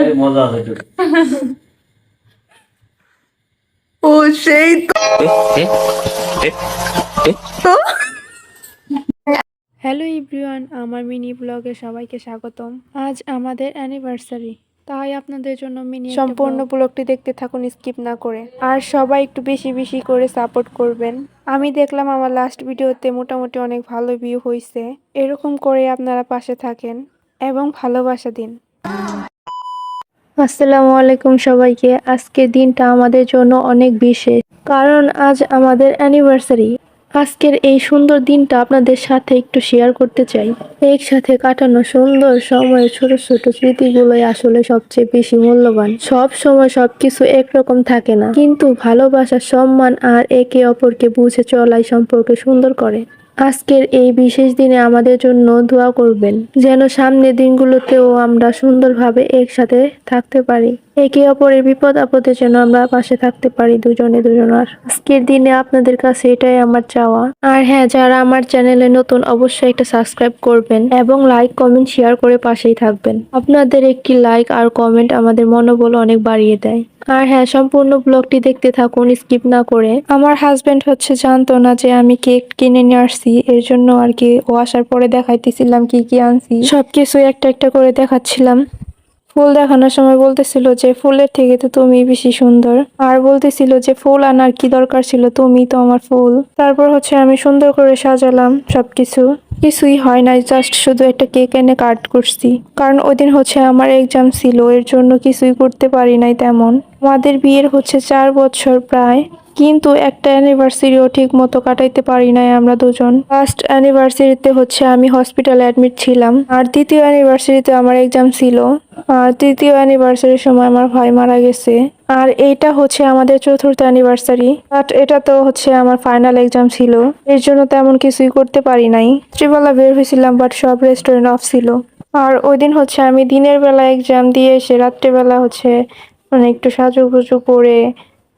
এই মজা আছে একটু। ও সেই তো হ্যালো এভরিওয়ান, আমার মিনি ব্লগে সবাইকে স্বাগতম। আজ আমাদের অ্যানিভার্সারি, তাই আপনাদের জন্য সম্পূর্ণ ব্লগটি দেখতে থাকুন স্কিপ না করে। আর সবাই একটু বেশি বেশি করে সাপোর্ট করবেন। আমি দেখলাম আমার লাস্ট ভিডিওতে মোটামুটি অনেক ভালো ভিউ হয়েছে। এরকম করে আপনারা পাশে থাকেন এবং ভালোবাসা দিন। আসসালামু আলাইকুম সবাইকে। আজকের দিনটা আমাদের জন্য অনেক বিশেষ, কারণ আজ আমাদের অ্যানিভার্সারি। আজকের এই সুন্দর দিনটা আপনাদের সাথে একটু শেয়ার করতে চাই। একসাথে কাটানো সুন্দর সময়ের ছোট ছোট স্মৃতিগুলোই আসলে সবচেয়ে বেশি মূল্যবান। সব সময় সবকিছু একরকম থাকে না, কিন্তু ভালোবাসা, সম্মান আর একে অপরকে বুঝে চলাই সম্পর্কে সুন্দর করে। আজকের এই বিশেষ দিনে আমাদের জন্য দোয়া করবেন, যেন সামনের দিনগুলোতেও আমরা সুন্দরভাবে একসাথে থাকতে পারি। একে অপরের বিপদ আপদে যেন আমরা পাশে থাকতে পারি দুজনে দুজনার। আজকের দিনে আপনাদের কাছে এটাই আমার চাওয়া। আর হ্যাঁ, যারা আমার চ্যানেলে নতুন অবশ্যই একটা সাবস্ক্রাইব করবেন এবং লাইক কমেন্ট শেয়ার করে পাশেই থাকবেন। আপনাদের একটি লাইক আর কমেন্ট আমাদের মনোবল অনেক বাড়িয়ে দেয়। আর হ্যাঁ, সম্পূর্ণ ব্লগটি দেখতে থাকুন স্কিপ না করে। আমার হাজবেন্ড জানতো না যে আমি কেক কিনে নিয়ে আসছি, এর জন্য আর কি ও আসার পরে দেখাইতেছিলাম কি কি আনছি, সবকিছু একটা একটা করে দেখাচ্ছিলাম। ফুল দেখানোর সময় বলতেছিল যে ফুলের থেকে তো তুমি বেশি সুন্দর, আর বলতেছিল যে ফুল আনার কি দরকার ছিল, তুমি তো আমার ফুল। তারপর আমি সুন্দর করে সাজালাম সবকিছু। কিছুই হয় নাই, জাস্ট শুধু একটা কেক এনে কাট করছি, কারণ ওই দিন আমার এক্সাম ছিল, এর জন্য কিছুই করতে পারি নাই তেমন। আমাদের বিয়ের 4 বছর প্রায়, কিন্তু একটা অ্যানিভার্সারিও ঠিক মতো কাটাইতে পারি নাই আমরা দুজন। ফার্স্ট অ্যানিভার্সারিতে আমি হসপিটালে অ্যাডমিট ছিলাম, আর দ্বিতীয় অ্যানিভার্সারিতে আমার এক্সাম ছিল, আর তৃতীয় অ্যানিভার্সারির সময় আমার ভাই মারা গেছে। আর এইটা আমাদের চতুর্থ অ্যানিভার্সারি, বাট এটা তো আমার ফাইনাল এক্সাম ছিল, এর জন্য তেমন কিছুই করতে পারি নাই। রাত্রিবেলা বের হয়েছিলাম, বাট সব রেস্টুরেন্ট অফ ছিল। আর ওই দিন আমি দিনের বেলা এক্সাম দিয়ে এসে রাত্রেবেলা মানে একটু সাজুগুজু করে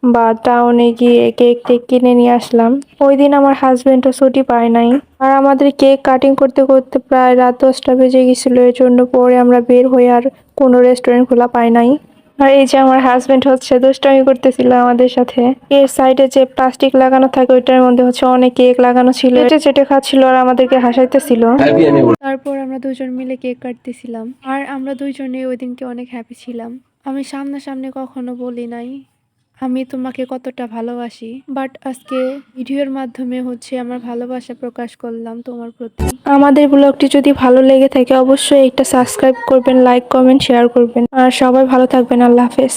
বা টাউনে গিয়ে কেক টেক কিনে নিয়ে আসলাম। ওই দিন আমার হাজবেন্ডও ছুটি পায় নাই, আর আমাদের কেক কাটিং করতে করতে প্রায় রাত 10টা বেজে গেছিল। এর জন্য পরে আমরা বের হয়ে আর কোনো রেস্টুরেন্ট খোলা পাই নাই। আর এই যে আমার হাজবেন্ড দুষ্টামি করতেছিল আমাদের সাথে। এর সাইডে যে প্লাস্টিক লাগানো থাকে ওইটার মধ্যে অনেক কেক লাগানো ছিল, চেটে চেটে খাচ্ছিল আর আমাদেরকে হাসাইতেছিল। তারপর আমরা দুজন মিলে কেক কাটতেছিলাম, আর আমরা দুইজনে ওই দিনকে অনেক হ্যাপি ছিলাম। আমি সামনাসামনি কখনো বলি নাই আমি তোমাকে কতটা ভালোবাসি, বাট আজকে ভিডিওর মাধ্যমে আমার ভালোবাসা প্রকাশ করলাম তোমার প্রতি। আমাদের ব্লগটি যদি ভালো লেগে থাকে অবশ্যই একটা সাবস্ক্রাইব করবেন, লাইক কমেন্ট শেয়ার করবেন, আর সবাই ভালো থাকবেন। আল্লাহ হাফেজ।